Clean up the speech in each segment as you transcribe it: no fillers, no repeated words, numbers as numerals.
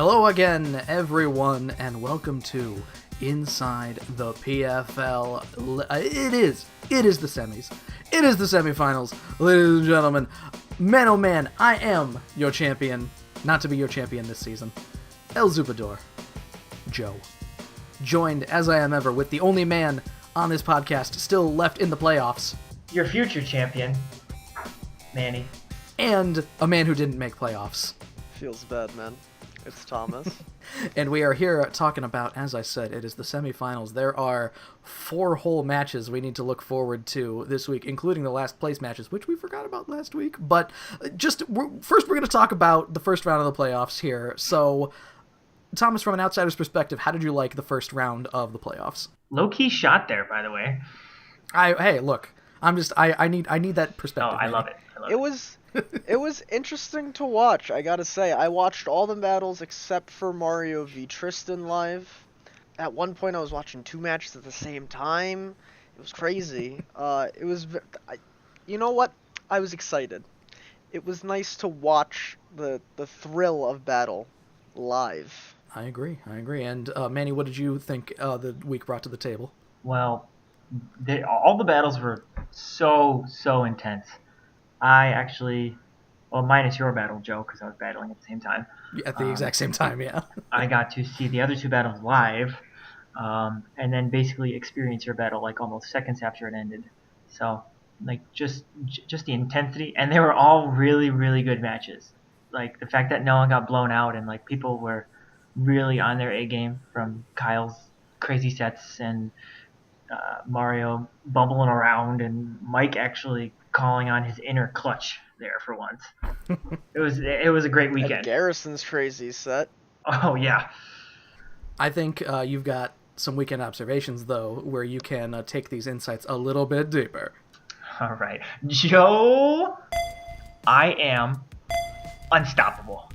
Hello again, everyone, and welcome to Inside the PFL. It is the semis. It is the semifinals. Ladies and gentlemen, man oh man, I am your champion. Not to be your champion this season. El Zupador, Joe. Joined, as I am ever, with the only man on this podcast still left in the playoffs. Your future champion, Manny. And a man who didn't make playoffs. Feels bad, man. It's Thomas. And we are here talking about, as I said, it is the semifinals. There are 4 whole matches we need to look forward to this week, including the last place matches, which we forgot about last week. But first we're going to talk about the first round of the playoffs here. So, Thomas, from an outsider's perspective, how did you like the first round of the playoffs? Low-key shot there, by the way. Hey, look, I need that perspective. Oh, I love it. It was interesting to watch, I gotta say. I watched all the battles except for Mario v Tristan live. At one point I was watching 2 matches at the same time. It was crazy. You know what? I was excited. It was nice to watch the thrill of battle live. I agree. And Manny, what did you think the week brought to the table? Well, all the battles were so intense. I actually, minus your battle, Joe, because I was battling at the same time. At the exact same time, yeah. I got to see the other 2 battles live, and then basically experience your battle like almost seconds after it ended. So, like, just the intensity, and they were all really, really good matches. Like, the fact that no one got blown out, and, like, people were really on their A game, from Kyle's crazy sets, and Mario bumbling around, and Mike actually calling on his inner clutch there for once. It was a great weekend. And Garrison's crazy set. Oh yeah. I think you've got some weekend observations though, where you can take these insights a little bit deeper. All right, Joe, I am unstoppable.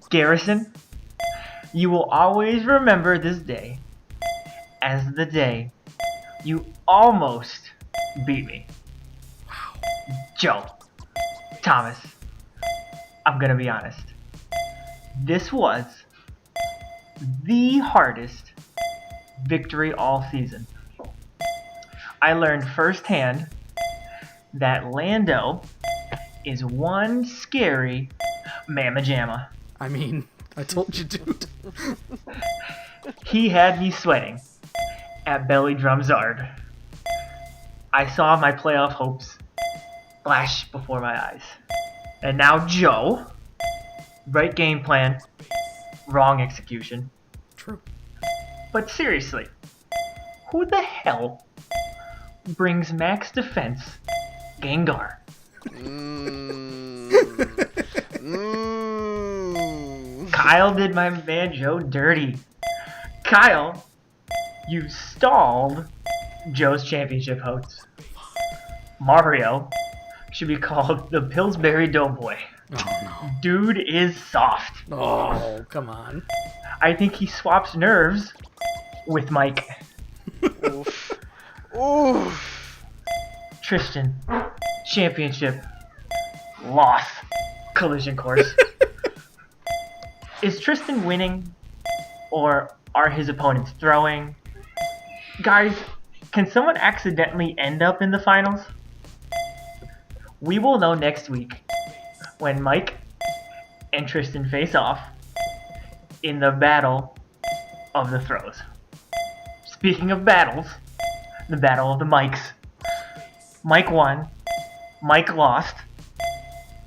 Garrison, you will always remember this day as the day you almost beat me. Joe, Thomas, I'm going to be honest. This was the hardest victory all season. I learned firsthand that Lando is one scary mamma jamma. I mean, I told you, dude. He had me sweating at Belly Drum Zard. I saw my playoff hopes flash before my eyes. And now Joe, right game plan, wrong execution. True. But seriously, who the hell brings max defense Gengar? Kyle did my man Joe dirty. Kyle, you stalled Joe's championship hopes. Mario should be called the Pillsbury Doughboy. Oh, no. Dude is soft. Oh, come on. I think he swaps nerves with Mike. Oof. Oof. Tristan, championship, loss, collision course. Is Tristan winning, or are his opponents throwing? Guys, can someone accidentally end up in the finals? We will know next week when Mike and Tristan face off in the battle of the throws. Speaking of battles, the battle of the Mikes. Mike won. Mike lost.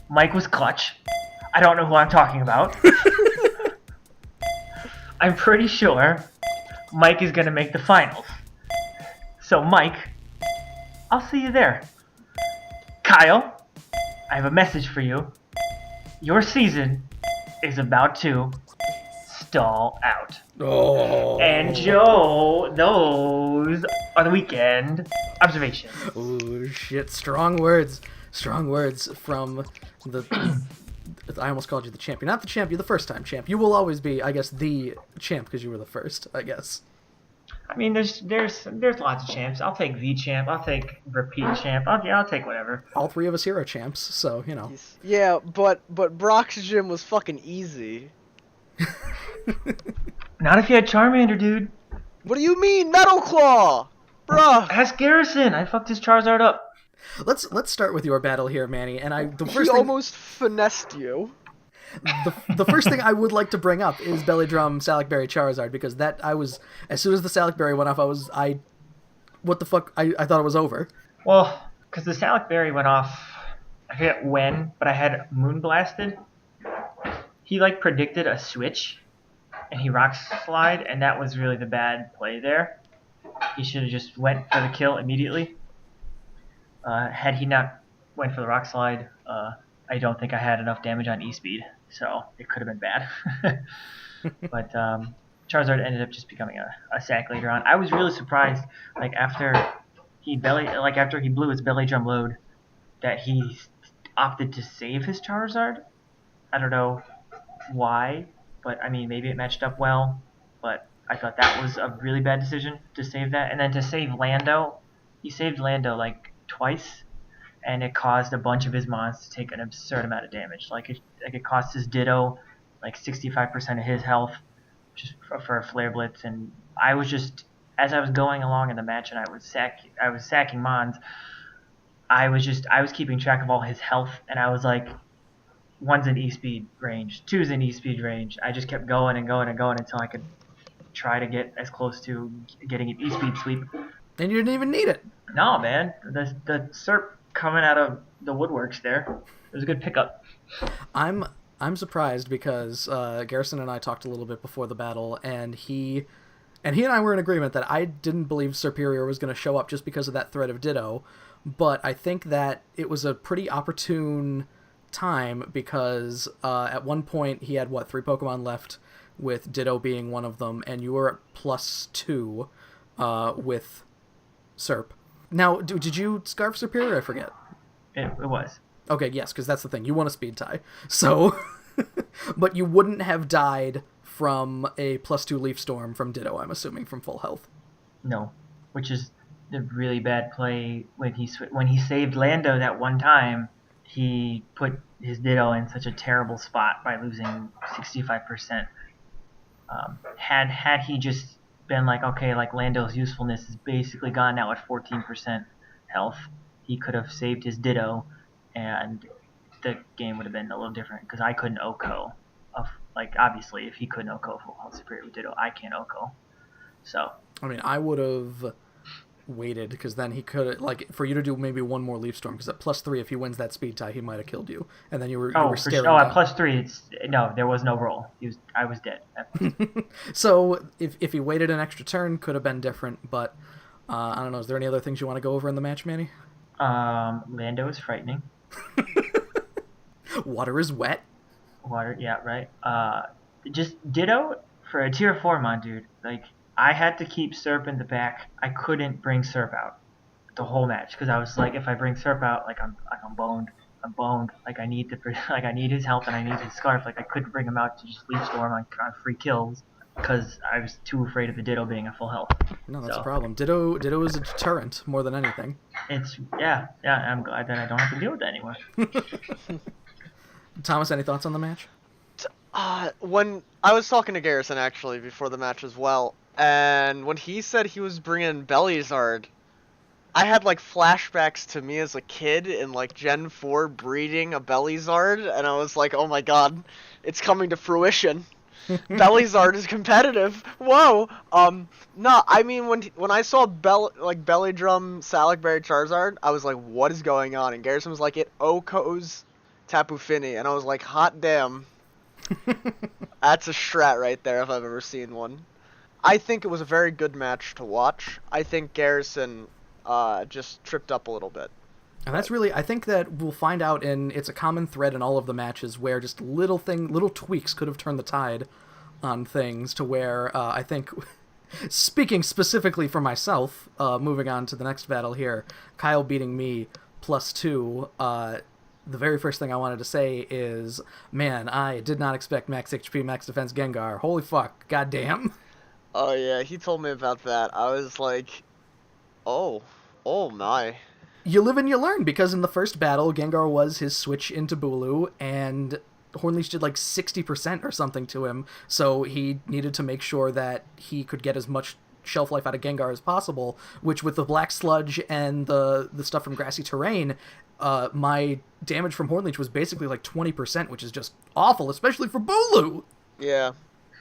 Mike was clutch. I don't know who I'm talking about. I'm pretty sure Mike is going to make the finals. So Mike, I'll see you there. Kyle, I have a message for you. Your season is about to stall out. Oh. And Joe, those are the weekend observations. Oh, shit. Strong words. Strong words from the... I almost called you the champ. You're not the champ. You're the first-time champ. You will always be, I guess, the champ because you were the first, I guess. I mean, there's lots of champs. I'll take the champ. I'll take repeat champ. I'll take whatever. All 3 of us here are champs, so you know. Yeah, but Brock's gym was fucking easy. Not if you had Charmander, dude. What do you mean, Metal Claw? Bruh. Ask Garrison. I fucked his Charizard up. Let's start with your battle here, Manny. And the He first thing, almost finessed you. the first thing I would like to bring up is Belly Drum Salicberry Charizard, because as soon as the Salicberry went off, what the fuck? I thought it was over. Well, because the Salic Berry went off, I forget when, but I had Moon Blasted. He predicted a switch, and he Rock Slide, and that was really the bad play there. He should have just went for the kill immediately. Had he not went for the Rock Slide, I don't think I had enough damage on E-Speed, so it could have been bad. But Charizard ended up just becoming a sack later on. I was really surprised, after he blew his Belly Drum load, that he opted to save his Charizard. I don't know why, but I mean, maybe it matched up well, but I thought that was a really bad decision to save that. And then to save Lando, he saved Lando twice, and it caused a bunch of his mons to take an absurd amount of damage. It cost his Ditto 65% of his health just for a Flare Blitz, and I was just, as I was going along in the match and I was sacking mons, I was keeping track of all his health, and I was like, one's in E-Speed range, two's in E-Speed range. I just kept going and going and going until I could try to get as close to getting an E-Speed sweep. And you didn't even need it. No, man. The Serp coming out of the woodworks there. It was a good pickup. I'm surprised because Garrison and I talked a little bit before the battle, and he and I were in agreement that I didn't believe Superior was going to show up just because of that threat of Ditto, but I think that it was a pretty opportune time because at one point he had 3 Pokemon left, with Ditto being one of them, and you were at +2 with Serp. Now, did you Scarf Superior? I forget. It was. Okay, yes, because that's the thing. You want a speed tie. So, but you wouldn't have died from a +2 Leaf Storm from Ditto, I'm assuming, from full health. No, which is a really bad play. When he saved Lando that one time, he put his Ditto in such a terrible spot by losing 65%. Had he just been Lando's usefulness is basically gone now at 14% health, he could have saved his Ditto, and the game would have been a little different, because I couldn't OHKO. Obviously, if he couldn't OHKO full health Superior with Ditto, I can't OHKO. So. I mean, I would have waited, because then he could, for you to do maybe one more Leaf Storm, because at +3, if he wins that speed tie, he might have killed you, and then you were staring down. At +3, there was no roll. I was dead. So if he waited an extra turn, could have been different, but I don't know. Is there any other things you want to go over in the match, Manny? Lando is frightening. Water is wet. Water, yeah, right. Just Ditto for a tier 4 mon, dude. I had to keep Serp in the back. I couldn't bring Serp out the whole match, because I was if I bring Serp out, I'm boned. I'm boned. I need his help, and I need his Scarf. I couldn't bring him out to just Leaf Storm on free kills, because I was too afraid of the Ditto being at full health. No, that's a problem. Ditto is a deterrent more than anything. Yeah. I'm glad that I don't have to deal with that anymore. Thomas, any thoughts on the match? When I was talking to Garrison actually before the match as well, and when he said he was bringing Belizard, I had flashbacks to me as a kid in Gen 4 breeding a Belizard, and I was like, oh my god, it's coming to fruition. Belizard is competitive. Whoa. No, I mean when I saw Belly Drum Salicberry Charizard, I was like, what is going on? And Garrison was like, it OHKOs Tapu Fini, and I was like, hot damn. That's a strat right there if I've ever seen one. I think it was a very good match to watch. I think Garrison just tripped up a little bit. And that's really, I think that we'll find out, it's a common thread in all of the matches where just little tweaks could have turned the tide on things, to where I think, speaking specifically for myself, moving on to the next battle here, Kyle beating me +2, the very first thing I wanted to say is, man, I did not expect max HP, max defense Gengar. Holy fuck, goddamn. Oh yeah, he told me about that. I was like, oh my. You live and you learn, because in the first battle, Gengar was his switch into Bulu, and Hornleech did like 60% or something to him, so he needed to make sure that he could get as much shelf life out of Gengar as possible, which with the Black Sludge and the stuff from Grassy Terrain, my damage from Hornleech was basically like 20%, which is just awful, especially for Bulu! Yeah.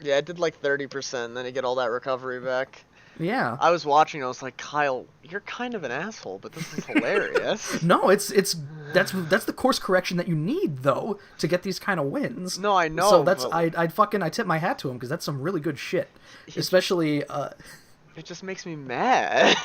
Yeah, it did like 30%, and then you get all that recovery back. Yeah. I was watching, I was like, Kyle, you're kind of an asshole, but this is hilarious. No, that's the course correction that you need though to get these kind of wins. No, I know. So that's but I tip my hat to him because that's some really good shit. Especially it just makes me mad.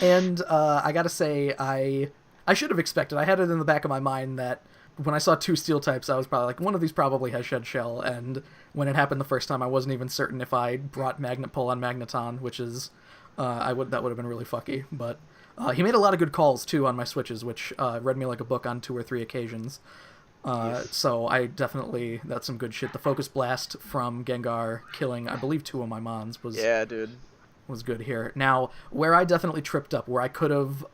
and I gotta say I should have expected. I had it in the back of my mind that when I saw 2 steel types, I was probably like, one of these probably has Shed Shell, and when it happened the first time, I wasn't even certain if I brought Magnet Pull on Magneton, which is, that would have been really fucky, but he made a lot of good calls, too, on my switches, which read me like a book on 2 or 3 occasions. So I definitely, that's some good shit. The Focus Blast from Gengar killing, I believe, 2 of my Mons was... Yeah, dude. Was good here. Now, where I definitely tripped up, where I could have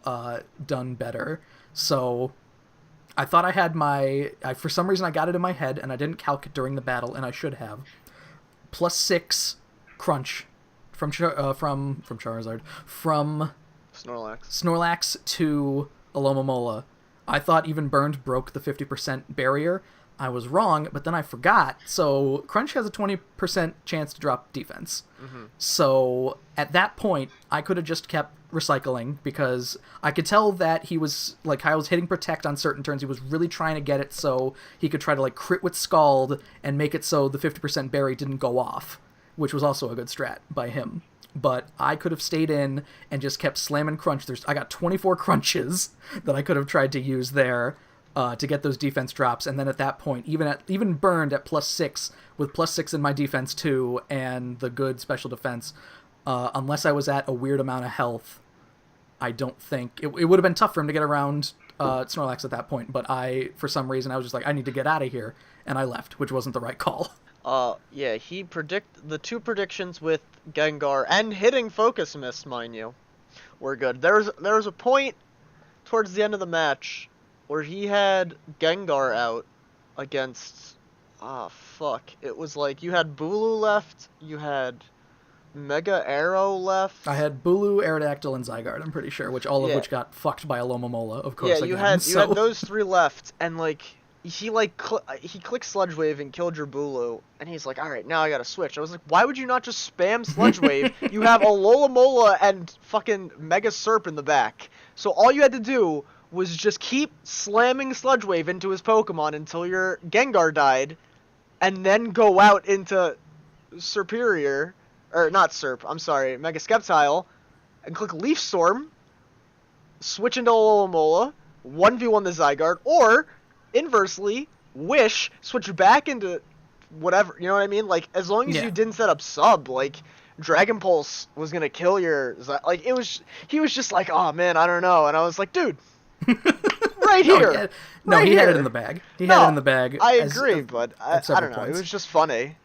done better, so... I thought I had for some reason I got it in my head, and I didn't calc it during the battle, and I should have. +6 Crunch from Charizard. From Snorlax to Alomomola. I thought even Burned broke the 50% barrier. I was wrong, but then I forgot. So Crunch has a 20% chance to drop defense. Mm-hmm. So at that point, I could have just kept recycling because I could tell that he was, like, I was hitting Protect on certain turns. He was really trying to get it so he could try to, like, crit with Scald and make it so the 50% berry didn't go off, which was also a good strat by him. But I could have stayed in and just kept slamming Crunch. I got 24 Crunches that I could have tried to use there to get those defense drops, and then at that point, even Burned at +6, with +6 in my defense too, and the good special defense, unless I was at a weird amount of health, I don't think... It would have been tough for him to get around Snorlax at that point, but for some reason, I was just like, I need to get out of here, and I left, which wasn't the right call. Yeah, the 2 predictions with Gengar, and hitting Focus Mist, mind you, were good. There was a point towards the end of the match where he had Gengar out against... It was like, you had Bulu left, you had Mega Arrow left. I had Bulu, Aerodactyl, and Zygarde, I'm pretty sure, which which got fucked by Alomomola, of course. Yeah, you had those 3 left, and, like, he clicked Sludge Wave and killed your Bulu, and he's like, alright, now I gotta switch. I was like, why would you not just spam Sludge Wave? You have Alomomola and fucking Mega Serp in the back. So all you had to do was just keep slamming Sludge Wave into his Pokemon until your Gengar died, and then go out into Mega Sceptile, and click Leaf Storm, switch into Alomomola, 1v1 the Zygarde, or, inversely, Wish, switch back into whatever, you know what I mean? Like, as long as you didn't set up sub, like, Dragon Pulse was gonna kill your... Like, he was just like, oh man, I don't know, and I was like, dude... Right here. He had it in the bag. Had it in the bag. I agree, but I don't know. Points. It was just funny.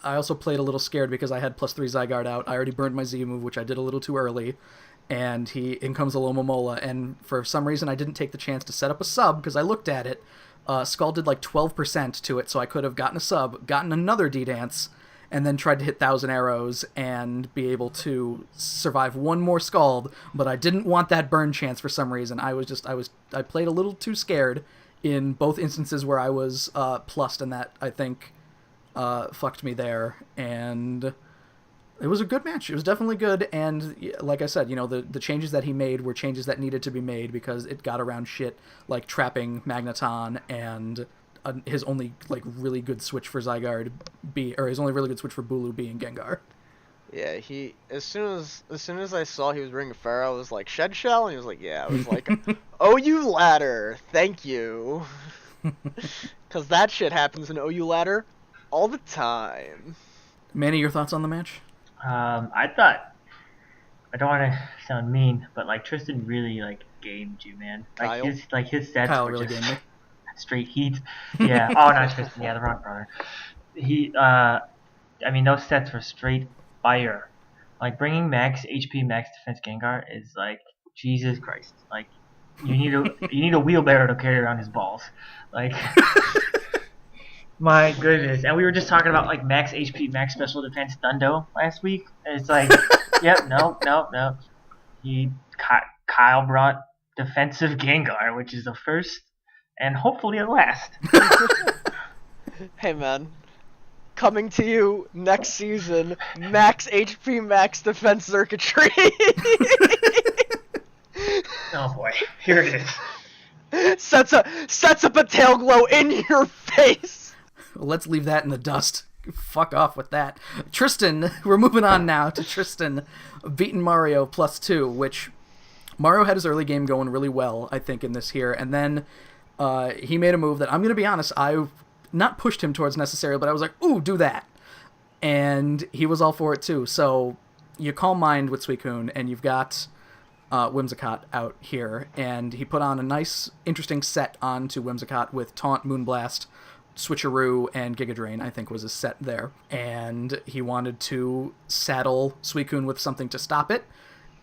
I also played a little scared because I had +3 Zygarde out. I already burned my Z move, which I did a little too early. And in comes Alomomola, and for some reason I didn't take the chance to set up a sub because I looked at it. Skull did like 12% to it, so I could have gotten a sub, gotten another D-Dance, and then tried to hit 1,000 arrows and be able to survive one more Scald, but I didn't want that burn chance for some reason. I played a little too scared in both instances where I was plussed, and that, I think, fucked me there, and it was a good match. It was definitely good, and like I said, the changes that he made were changes that needed to be made because it got around shit like trapping Magneton and his only really good switch for Zygarde his only really good switch for Bulu being Gengar. Yeah, as soon as I saw he was bringing Pharaoh, I was like, Shed Shell? And he was like, yeah. I was like, OU ladder, thank you. Because that shit happens in OU ladder all the time. Manny, your thoughts on the match? I thought, I don't want to sound mean, but Tristan really gamed you, man. His stats Kyle were really just gamed me. Straight heat. Yeah. Oh, not Tristan. Yeah, the wrong brother. Those sets were straight fire. Bringing max HP, max defense Gengar is Jesus Christ. You need a wheelbarrow to carry around his balls. Like, my goodness. And we were just talking about like max HP, max special defense Thundo last week. And it's like, yep, no. Kyle brought defensive Gengar, which is the first and hopefully the last. Hey man, coming to you next season, max HP, max defense circuitry. Oh boy, here it is. sets up a tail glow in your face. Let's leave that in the dust. Fuck off with that. Tristan, we're moving on now to Tristan beating Mario +2, which Mario had his early game going really well, I think, in this here, and then he made a move that, I'm going to be honest, I not pushed him towards necessarily, but I was like, ooh, do that. And he was all for it too. So you Calm Mind with Suicune, and you've got Whimsicott out here, and he put on a nice, interesting set onto Whimsicott with Taunt, Moonblast, Switcheroo, and Giga Drain, I think was his set there. And he wanted to saddle Suicune with something to stop it.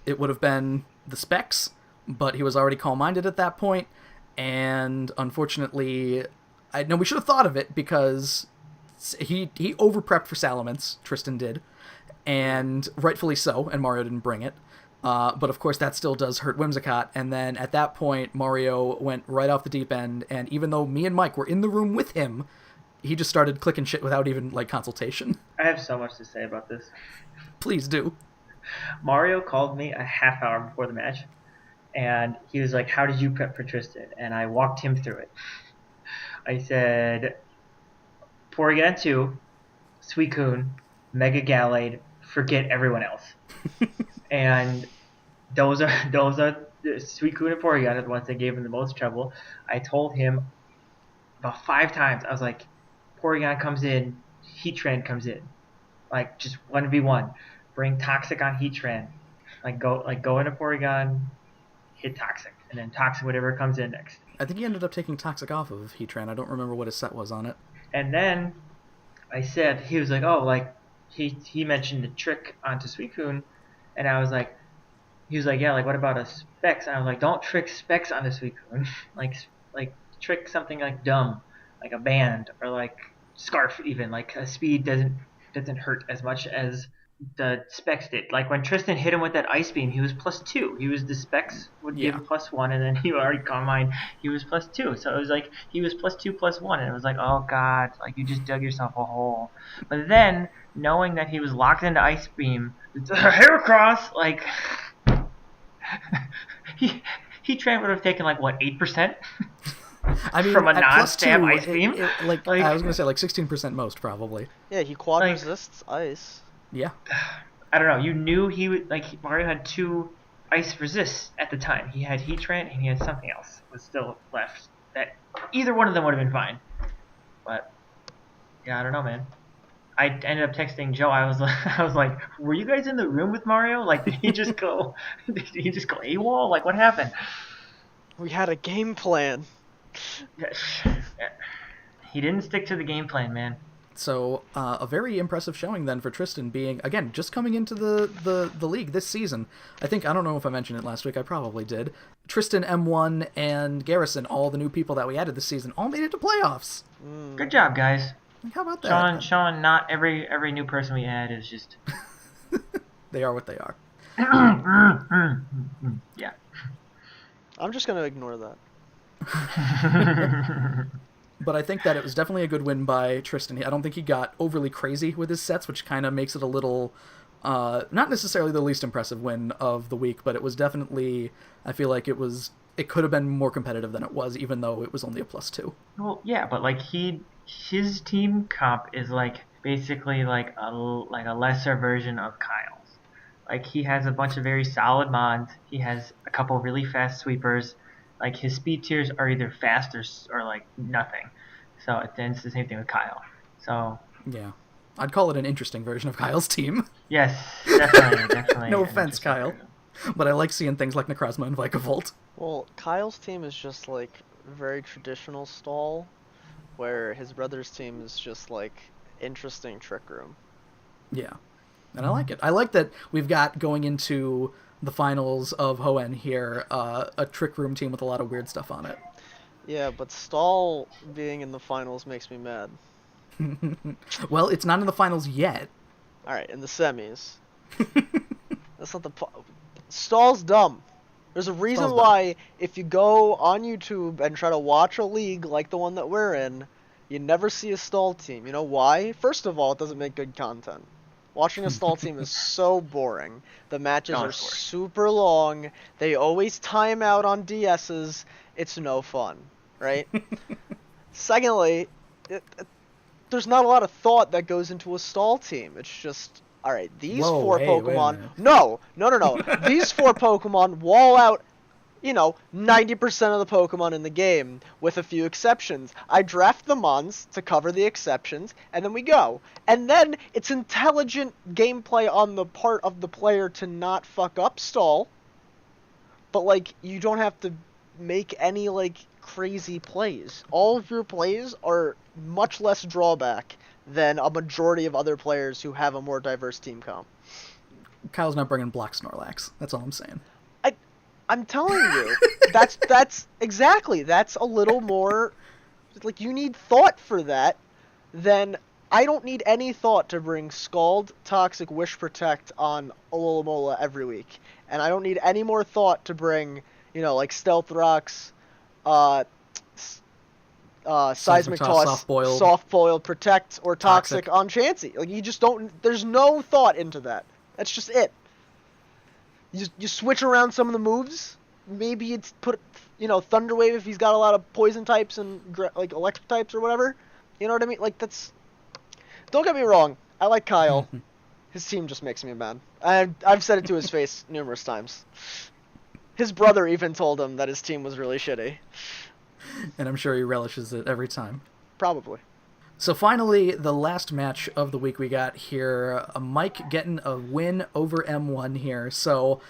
It would have been the Specs, but he was already calm-minded at that point, and unfortunately, I know we should have thought of it, because he over-prepped for Salamence, Tristan did, and rightfully so, and Mario didn't bring it. But of course that still does hurt Whimsicott, and then at that point Mario went right off the deep end, and even though me and Mike were in the room with him, he just started clicking shit without even, like, consultation. I have so much to say about this. Please do. Mario called me a half hour before the match, and he was like, how did you prep for Tristan? And I walked him through it. I said, Porygon 2, Suicune, Mega Gallade, forget everyone else. And those are Suicune and Porygon are the ones that gave him the most trouble. I told him about 5 times, I was like, Porygon comes in, Heatran comes in. Like, just 1v1. Bring Toxic on Heatran. Go into Porygon, hit Toxic, and then Toxic whatever comes in next. I think he ended up taking Toxic off of Heatran. I don't remember what his set was on it. And then I said, he was like, oh, like, he mentioned the trick onto Suicune, and I was like, he was like, yeah, like, what about a Specs? And I was like, don't trick Specs onto Suicune. like trick something like dumb, like a band, or like Scarf even. Like, a speed doesn't hurt as much as the Specs did. Like, when Tristan hit him with that Ice Beam, he was +2. He was, the Specs would give +1, and then he already Calm Mind, he was +2. So it was like, he was +2, +1, and it was like, oh god, like, you just dug yourself a hole. But then, knowing that he was locked into Ice Beam, Heracross, like, Heatran would have taken, like, what, 8%? I mean, from a at non-stab +2, Ice Beam? Like, I was going to say, like, 16% most, probably. Yeah, he quad resists ice. Yeah. I don't know. You knew he would, like, Mario had 2 ice resists at the time. He had Heatran and he had something else was still left. That either one of them would have been fine. But yeah, I don't know, man. I ended up texting Joe. I was like, were you guys in the room with Mario? Like, did he just go AWOL? Like, what happened? We had a game plan. He didn't stick to the game plan, man. So, a very impressive showing then for Tristan, being, again, just coming into the league this season. I don't know if I mentioned it last week, I probably did. Tristan, M1, and Garrison, all the new people that we added this season, all made it to playoffs. Good job, guys. How about that? Sean, not every new person we add is just... They are what they are. Yeah. I'm just going to ignore that. But I think that it was definitely a good win by Tristan. I don't think he got overly crazy with his sets, which kind of makes it a little, not necessarily the least impressive win of the week, but it was definitely, I feel like it could have been more competitive than it was, even though it was only a +2. Well, yeah, but like his team comp is like basically like a lesser version of Kyle's. Like, he has a bunch of very solid mons. He has a couple really fast sweepers. Like, his speed tiers are either fast or like nothing. So it's the same thing with Kyle. So yeah, I'd call it an interesting version of Kyle's team. Yes, definitely. No offense, Kyle, but I like seeing things like Necrozma and Vikavolt. Well, Kyle's team is just like very traditional stall, where his brother's team is just like interesting trick room. Yeah, and I like it. I like that we've got going into the finals of Hoenn here, a Trick Room team with a lot of weird stuff on it. Yeah, but Stahl being in the finals makes me mad. Well, it's not in the finals yet. Alright, in the semis. That's not the Stahl's dumb. There's a reason why if you go on YouTube and try to watch a league like the one that we're in, you never see a Stahl team. You know why? First of all, it doesn't make good content. Watching a Stahl team is so boring. The matches are super long. They always time out on DSs. It's no fun, right? Secondly, there's not a lot of thought that goes into a Stahl team. It's just, alright, these four Pokemon... No. These four Pokemon wall out, 90% of the Pokemon in the game, with a few exceptions. I draft the Mons to cover the exceptions, and then we go. And then it's intelligent gameplay on the part of the player to not fuck up Stahl, but, you don't have to make any, crazy plays. All of your plays are much less drawback than a majority of other players who have a more diverse team comp. Kyle's not bringing Black Snorlax. That's all I'm saying. I'm telling you, that's exactly. That's a little more, you need thought for that. Then I don't need any thought to bring Scald, Toxic, Wish Protect on Alomola every week, and I don't need any more thought to bring, Stealth Rocks, Seismic Toss, Soft Boiled, Protect, or Toxic on Chansey. You just don't. There's no thought into that. That's just it. You switch around some of the moves. Maybe it's put, Thunder Wave if he's got a lot of poison types and electric types or whatever. You know what I mean? That's. Don't get me wrong. I like Kyle. His team just makes me mad. I've said it to his face numerous times. His brother even told him that his team was really shitty. And I'm sure he relishes it every time. Probably. So finally, the last match of the week we got here, Mike getting a win over M1 here. So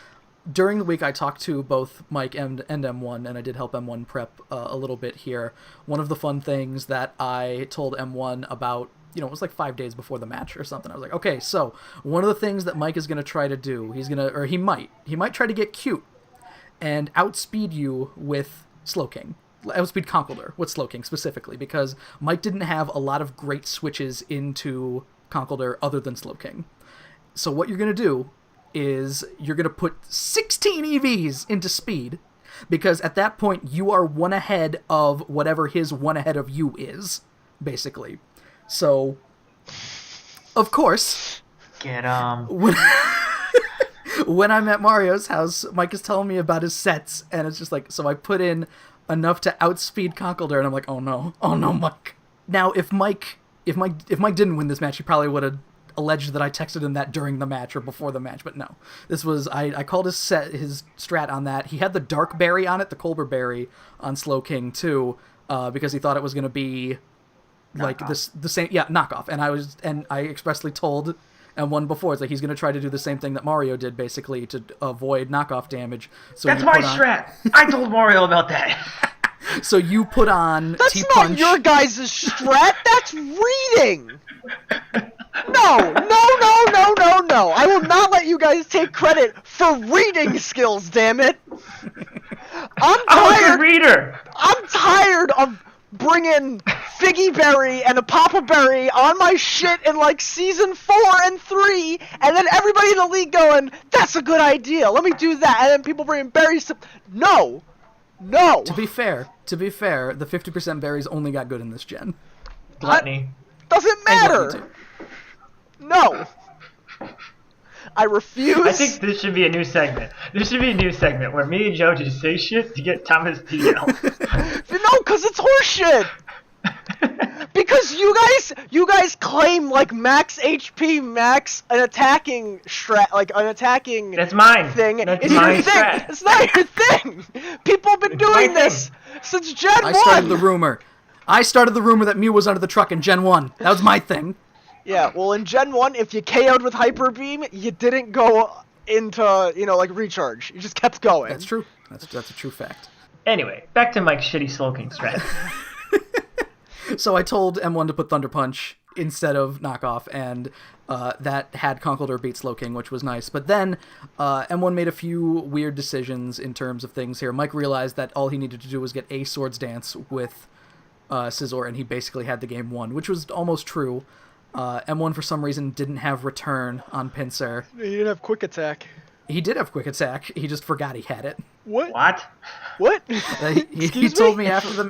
during the week, I talked to both Mike and M1, and I did help M1 prep a little bit here. One of the fun things that I told M1 about, it was 5 days before the match or something. I was like, okay, so one of the things that Mike is going to try to do, he might try to get cute and outspeed you with Slowking. Outspeed Conkeldurr with Slowking specifically, because Mike didn't have a lot of great switches into Conkeldurr other than Slowking. So what you're going to do is you're going to put 16 EVs into speed, because at that point you are one ahead of whatever his one ahead of you is, basically. So, of course... Get when I'm at Mario's house, Mike is telling me about his sets, and it's just so I put in enough to outspeed Conkeldurr, and I'm like, oh no, Mike. Now, if Mike didn't win this match, he probably would have alleged that I texted him that during the match or before the match, but no. This was, I called his strat on that. He had the Dark Berry on it, the Colbur Berry on Slowking too, because he thought it was going to be the same, knockoff. And I expressly told M1 before, it's he's going to try to do the same thing that Mario did, basically, to avoid knockoff damage. So that's my strat! I told Mario about that! So you put on That's T-Punch. Not your guys' strat, that's reading! No! I will not let you guys take credit for reading skills, damn it! I'm a reader! I'm tired of bringing Figgy Berry and a Papa Berry on my shit in season 4 and 3, and then everybody in the league going, that's a good idea, let me do that, and then people bringing berries to... No! To be fair, the 50% berries only got good in this gen. Gluttony. Doesn't matter! No! I refuse. I think this should be a new segment. This should be a new segment where me and Joe just say shit to get Thomas TL. No, because it's horseshit! Because you guys claim max HP, max an attacking strat, an attacking That's mine. Thing. That's it's my your thing. strat. It's not your thing. People have been doing this since Gen 1. I started the rumor that Mew was under the truck in Gen 1. That was my thing. Yeah, well, in Gen 1, if you KO'd with Hyper Beam, you didn't go into, recharge. You just kept going. That's true. That's a true fact. Anyway, back to Mike's shitty Slowking strat. So I told M1 to put Thunder Punch instead of knockoff, and that had Conkeldurr beat Slowking, which was nice. But then M1 made a few weird decisions in terms of things here. Mike realized that all he needed to do was get a Swords Dance with Scizor, and he basically had the game won, which was almost true. M1 for some reason didn't have Return on Pinsir. He didn't have Quick Attack. He did have Quick Attack. He just forgot he had it. What? What? He told me after the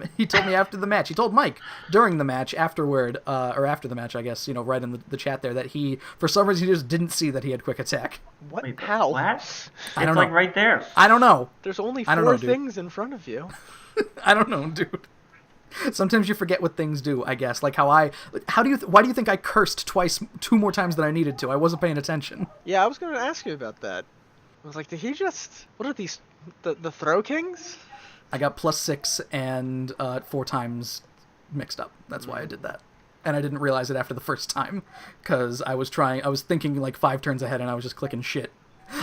match. He told Mike during the match afterward, or after the match, I guess, right in the chat there, that he, for some reason, he just didn't see that he had Quick Attack. What? Wait, How? What? I don't It's know. like right there. I don't know. There's only I don't four know, dude. things in front of you. I don't know, dude. Sometimes you forget what things do, I guess. Like why do you think I cursed two more times than I needed to? I wasn't paying attention. Yeah, I was going to ask you about that. I was like, did he just... What are these... The Throw Kings? I got +6 and 4 times mixed up. That's why I did that. And I didn't realize it after the first time, because I was thinking like 5 turns ahead and I was just clicking shit.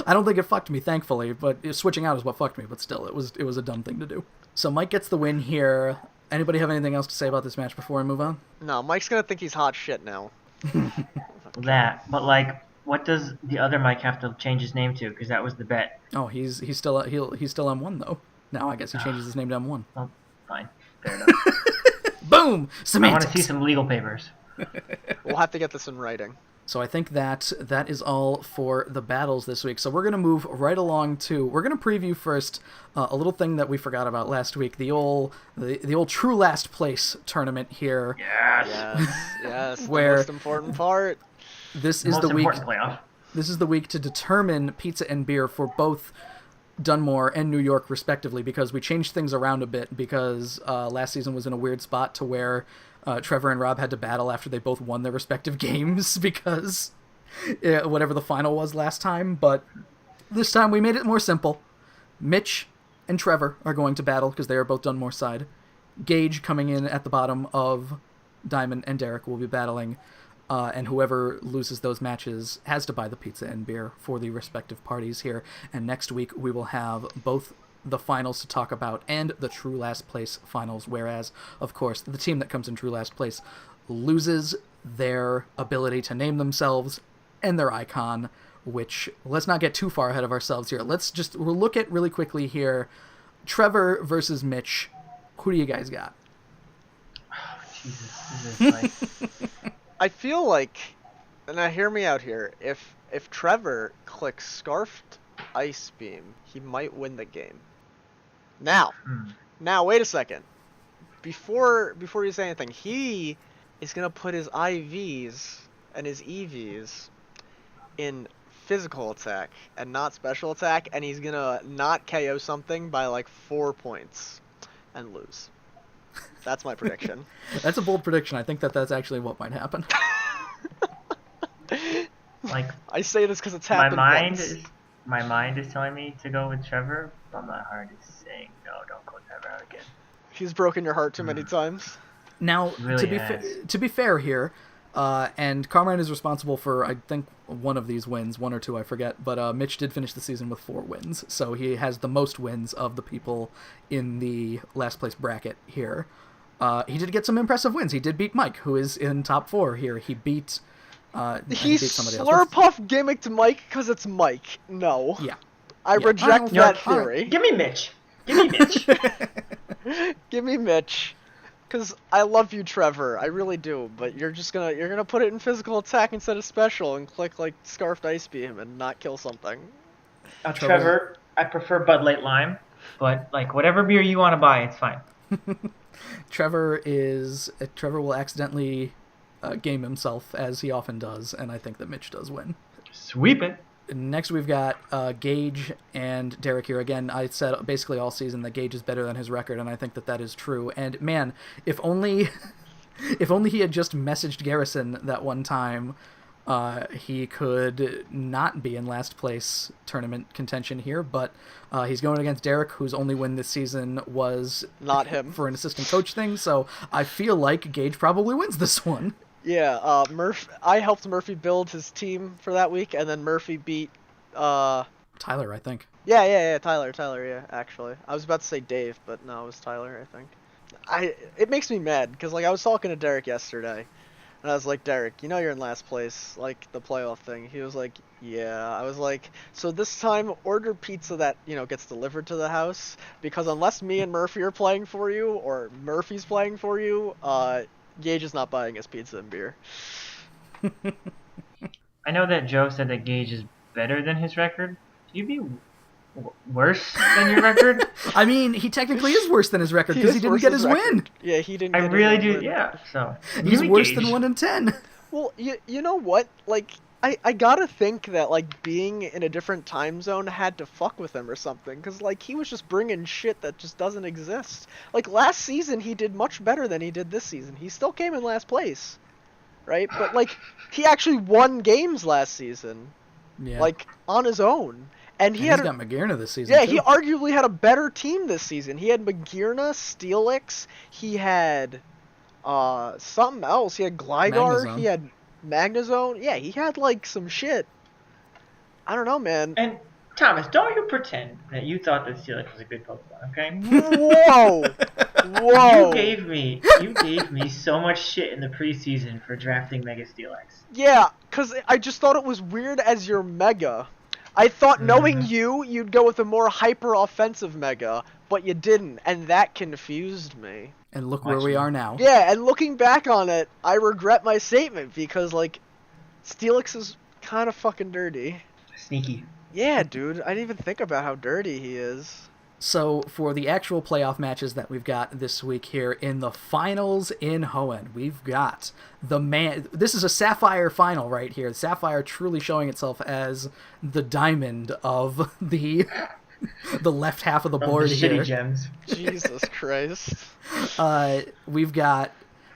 I don't think it fucked me, thankfully, but switching out is what fucked me, but still, it was a dumb thing to do. So Mike gets the win here. Anybody have anything else to say about this match before I move on? No, Mike's going to think he's hot shit now. That, but like, what does the other Mike have to change his name to? Because that was the bet. Oh, he's still M1 though. Now I guess he changes his name to M1. Well, fine. Fair enough. Boom! I Semantics! want to see some legal papers. We'll have to get this in writing. So I think that is all for the battles this week. So we're going to move right along to... We're going to preview first a little thing that we forgot about last week. The old True Last Place tournament here. Yes, Where- the most important part. This The is most the week... important playoff. This is the week to determine pizza and beer for both Dunmore and New York, respectively, because we changed things around a bit, because last season was in a weird spot to where Trevor and Rob had to battle after they both won their respective games, because whatever the final was last time. But this time we made it more simple. Mitch and Trevor are going to battle, because they are both Dunmore's side. Gage, coming in at the bottom of Diamond, and Derek will be battling. And whoever loses those matches has to buy the pizza and beer for the respective parties here. And next week we will have both the finals to talk about and the True Last Place finals, whereas, of course, the team that comes in True Last Place loses their ability to name themselves and their icon, which, let's not get too far ahead of ourselves here. We'll look at really quickly here. Trevor versus Mitch. Who do you guys got? Jesus, this is like... I feel like, and now hear me out here, if Trevor clicks Scarfed Ice Beam, he might win the game. Now, wait a second. Before you say anything, he is going to put his IVs and his EVs in physical attack and not special attack, and he's going to not KO something by like 4 points and lose. That's my prediction. That's a bold prediction. I think that's actually what might happen. Like, I say this because it's happened once. my mind is telling me to go with Trevor, but my heart is saying no, don't go Trevor out again. He's broken your heart too many times. Now, Really to be fair here, and Carmine is responsible for, I think, one of these wins, 1 or 2, I forget, but Mitch did finish the season with 4 wins, so he has the most wins of the people in the last place bracket here. He did get some impressive wins. He did beat Mike, who is in top 4 here. He beat... He beat somebody else. Slurpuff gimmicked Mike because it's Mike. No. Yeah. I Yeah. reject Alright, that theory. Give me Mitch. Give me Mitch. Give me Mitch. Because I love you, Trevor. I really do. But you're gonna put it in physical attack instead of special and click like Scarfed Ice Beam and not kill something. Trevor, I prefer Bud Light Lime, but like whatever beer you want to buy, it's fine. Trevor will accidentally game himself, as he often does, and I think that Mitch does win. Sweep it. Next, we've got Gage and Derek here. Again, I said basically all season that Gage is better than his record, and I think that is true. And man, if only he had just messaged Garrison that one time, he could not be in last place tournament contention here. But he's going against Derek, whose only win this season was Not him. for an assistant coach thing. So I feel like Gage probably wins this one. Yeah, I helped Murphy build his team for that week, and then Murphy beat, Tyler, I think. Yeah, Tyler, yeah, actually. I was about to say Dave, but no, it was Tyler, I think. It makes me mad, because, like, I was talking to Derek yesterday, And I was like, Derek, you know you're in last place, like the playoff thing. He was like, yeah. I was like, so this time order pizza that, gets delivered to the house, because unless me and Murphy are playing for you, or Murphy's playing for you, Gage is not buying us pizza and beer. I know that Joe said that Gage is better than his record. Can you be worse than your record? I mean, he technically is worse than his record because he didn't get his win. Yeah, he didn't I get really his do. win. Yeah. So He's worse Gage. than 1-10. Well, you know what? Like, I gotta think that, like, being in a different time zone had to fuck with him or something. Because, like, he was just bringing shit that just doesn't exist. Like, last season, he did much better than he did this season. He still came in last place. Right? But, like, he actually won games last season. Yeah. Like, on his own. And he's got Magirna this season, yeah, too. he arguably had a better team this season. He had Magirna, Steelix, he had something else. He had Gligar, Magnezone. he had Magnezone. Yeah, he had like some shit. I don't know, man. And Thomas, don't you pretend that you thought that Steelix was a good Pokemon, okay? Whoa! You gave me so much shit in the preseason for drafting Mega Steelix. Yeah, cause I just thought it was weird as your Mega. I thought knowing you'd go with a more hyper offensive Mega, but you didn't, and that confused me. And look where we are now. Yeah, and looking back on it, I regret my statement because, like, Steelix is kind of fucking dirty. Sneaky. Yeah, dude, I didn't even think about how dirty he is. So, for the actual playoff matches that we've got this week here in the finals in Hoenn, we've got this is a Sapphire final right here. Sapphire truly showing itself as the diamond of the left half of the board the here. Shitty gems. Jesus Christ. We've got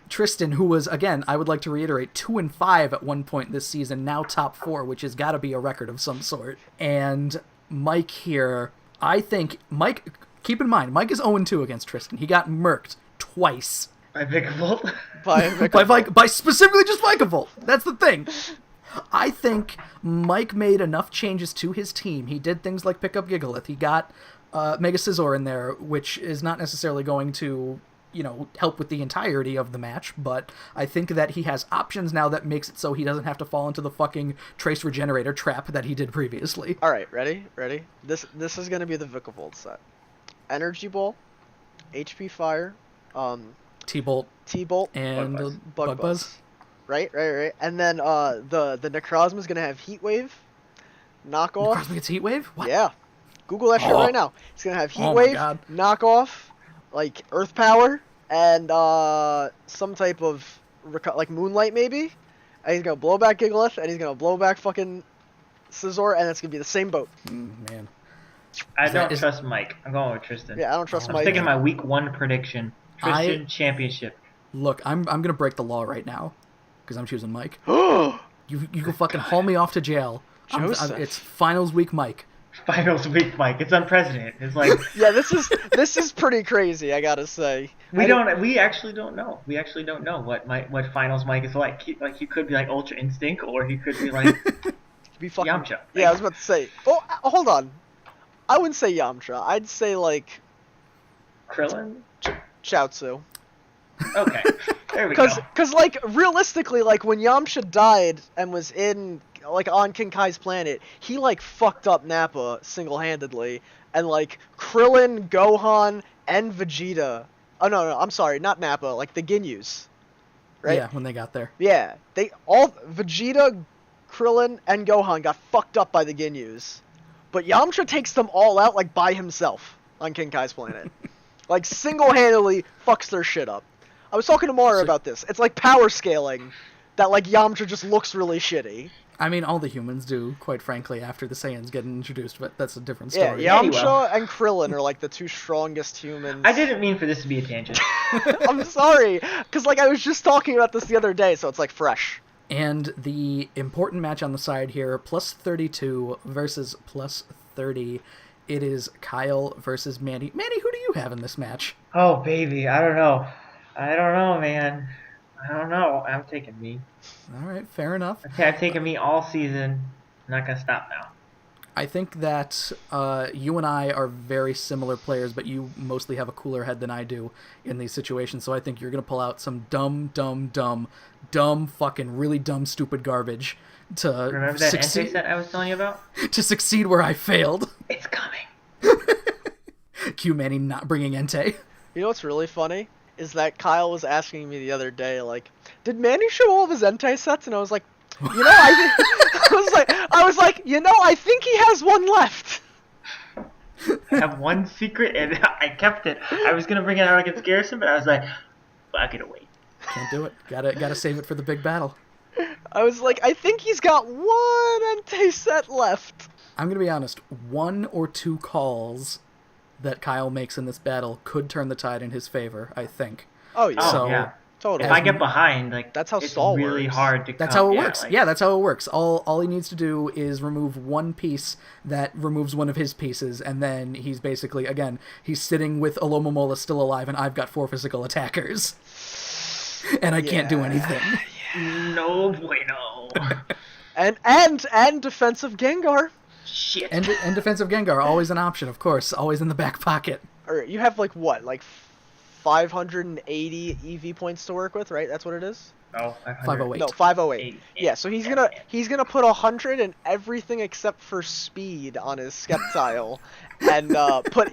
Tristan, who was, again, I would like to reiterate, 2-5 at one point this season, now top 4, which has got to be a record of some sort. And Mike here, I think, keep in mind, Mike is 0-2 against Tristan. He got murked twice. By Vikavolt? By specifically just Vikavolt. That's the thing. I think Mike made enough changes to his team. He did things like pick up Gigalith. He got Mega Scizor in there, which is not necessarily going to, help with the entirety of the match, but I think that he has options now that makes it so he doesn't have to fall into the fucking Trace Regenerator trap that he did previously. Alright, ready? This is gonna be the Vikavolt set. Energy Ball, HP Fire, T-Bolt, and Bug Buzz. Right. And then the Necrozma is gonna have Heat Wave, Knockoff. Necrozma gets Heat Wave? What? Yeah. Google that shit right now. It's gonna have Heat my Wave, God. Knockoff, like Earth Power, and some type of like Moonlight maybe. And he's gonna blow back Gigalith, and he's gonna blow back fucking Scizor, and it's gonna be the same boat. Man. I don't trust Mike. I'm going with Tristan. Yeah, I don't trust I'm Mike. thinking my week 1 prediction. Tristan championship. Look, I'm gonna break the law right now, because I'm choosing Mike. Oh, You can fucking haul me off to jail. It's finals week, Mike. Finals week, Mike. It's unprecedented. It's like yeah, this is pretty crazy. I gotta say. We actually don't know. We actually don't know what finals Mike is like. He could be like Ultra Instinct, or he could be like Be fucking Yamcha. Yeah, I was about to say. Oh, hold on. I wouldn't say Yamcha. I'd say like Krillin. Chaozu. Okay, there we go. Cause like realistically, like when Yamcha died and was in like on King Kai's planet, he like fucked up Nappa single-handedly, and like Krillin, Gohan, and Vegeta. Oh no, I'm sorry, not Nappa. Like the Ginyus. Right? Yeah, when they got there. Yeah, they all Vegeta, Krillin, and Gohan got fucked up by the Ginyus, but Yamcha takes them all out like by himself on King Kai's planet, like single-handedly fucks their shit up. I was talking to Mara about this. It's like power scaling, that like Yamcha just looks really shitty. I mean, all the humans do, quite frankly, after the Saiyans get introduced, but that's a different story. Yeah, Yamcha and Krillin are like the two strongest humans. I didn't mean for this to be a tangent. I'm sorry, because like I was just talking about this the other day, so it's like fresh. And the important match on the side here, plus 32 versus plus 30. It is Kyle versus Manny. Manny, who do you have in this match? Oh, baby, I don't know, man. I don't know. I'm taking me. All right, fair enough. Okay, I've taken me all season. I'm not gonna stop now. I think that you and I are very similar players, but you mostly have a cooler head than I do in these situations. So I think you're going to pull out some dumb, fucking really dumb, stupid garbage to Remember that Entei set I was telling you about? to succeed where I failed. It's coming. Cue Manny not bringing Entei. You know what's really funny? Is that Kyle was asking me the other day, like, did Manny show all of his Entei sets? And I was like, you know, I was like, you know, I think he has one left. I have one secret, and I kept it. I was gonna bring it out against Garrison, but I was like, I gotta wait. Can't do it. Gotta save it for the big battle. I was like, I think he's got one Entei set left. I'm gonna be honest. 1 or 2 calls that Kyle makes in this battle could turn the tide in his favor, I think. Oh yeah. So, yeah. Totally. If I get behind, like, That's how it's stall really works. hard to That's come. how it Yeah, works. like, Yeah, that's how it works. All he needs to do is remove one piece that removes one of his pieces, and then he's basically, again, he's sitting with Alomomola still alive, and I've got 4 physical attackers. And I can't do anything. No bueno. And defensive Gengar. Shit. And defensive Gengar, always an option, of course, always in the back pocket. Or you have like what, like 580 EV points to work with, right? That's what it is. No, 508. No, 508. Yeah, so he's gonna put 100 in everything except for speed on his Sceptile, and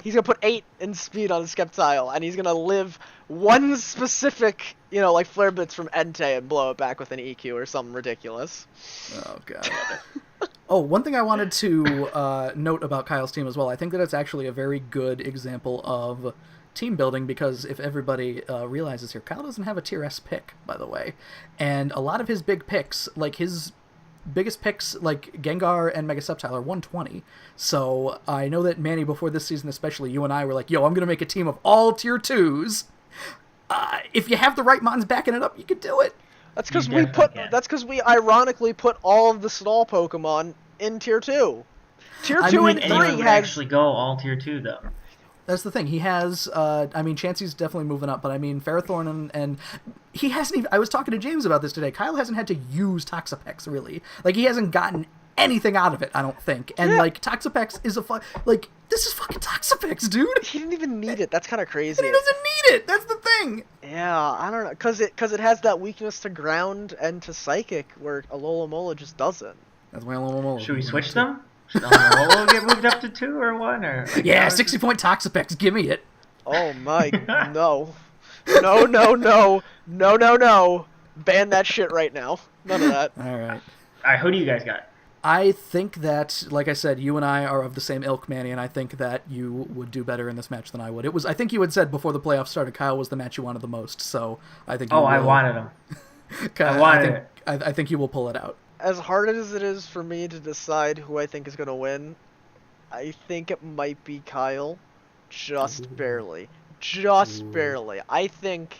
he's gonna put 8 in speed on his Sceptile, and he's gonna live one specific, like Flare Blitz from Entei and blow it back with an EQ or something ridiculous. Oh, God. Oh, one thing I wanted to note about Kyle's team as well, I think that it's actually a very good example of team building, because if everybody realizes here, Kyle doesn't have a tier S pick, by the way. And a lot of his big picks, like his biggest picks, like Gengar and Mega Sceptile, are 120. So I know that Manny, before this season especially, you and I were like, yo, I'm going to make a team of all tier 2s. If you have the right mons backing it up, you could do it. That's because we ironically put all of the stall Pokemon in tier 2. Tier 2 and 3 would has actually go all tier 2 though. That's the thing. He has, Chansey's definitely moving up, but Ferrothorn and he hasn't even, I was talking to James about this today, Kyle hasn't had to use Toxapex, really. Like, he hasn't gotten anything out of it, I don't think. And, Toxapex is this is fucking Toxapex, dude! He didn't even need it. That's kind of crazy. And he doesn't need it! That's the thing! Yeah, I don't know. Because it has that weakness to ground and to psychic, where Alomomola just doesn't. That's why Alomomola. Should we switch them? Should Alomomola get moved up to 2 or 1? Or, like, yeah, 60-point Toxapex, give me it! Oh my, no. No. Ban that shit right now. None of that. Alright. Alright, who do you guys got? I think that, like I said, you and I are of the same ilk, Manny, and I think that you would do better in this match than I would. I think you had said before the playoffs started, Kyle was the match you wanted the most, so I think. I wanted him. Kyle, I wanted it. I think you will pull it out. As hard as it is for me to decide who I think is gonna win, I think it might be Kyle, just barely. Barely. I think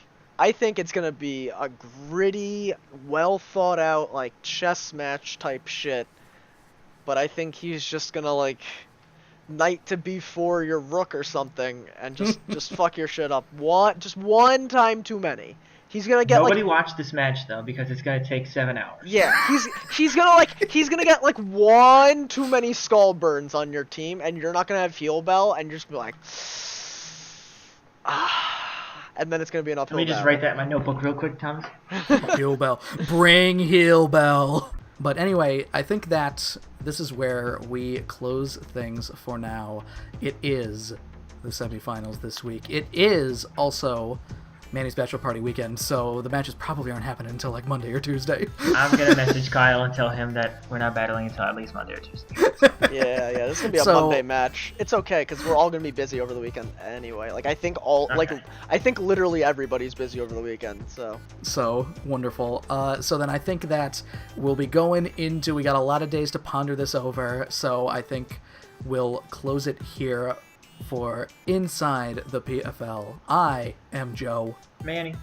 it's gonna be a gritty, well thought out, like chess match type shit. But I think he's just gonna knight to b4 your rook or something and just fuck your shit up. Just one time too many. He's gonna get Nobody watched this match though because it's gonna take 7 hours. Yeah, he's gonna get one too many skull burns on your team, and you're not gonna have heal bell, and you're just gonna be like, and then it's gonna be an uphill. Let me just write that in my notebook real quick, Thomas. Heal bell. Bring heal bell. But anyway, I think that this is where we close things for now. It is the semifinals this week. It is also Manny's bachelor party weekend, so the matches probably aren't happening until Monday or Tuesday. I'm gonna message Kyle and tell him that we're not battling until at least Monday or Tuesday. Yeah, this is gonna be a Monday match. It's okay because we're all gonna be busy over the weekend anyway. I think literally everybody's busy over the weekend. So wonderful. So then I think that we'll be going into. We got a lot of days to ponder this over. So I think we'll close it here. For Inside the PFL, I am Joe. Manny.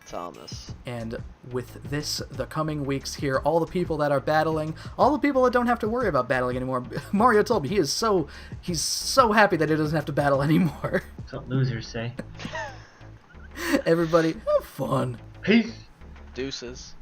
Thomas. And with this, the coming weeks here, all the people that are battling, all the people that don't have to worry about battling anymore. Mario told me he's so happy that he doesn't have to battle anymore. That's what losers say. Everybody, have fun. Peace. Deuces.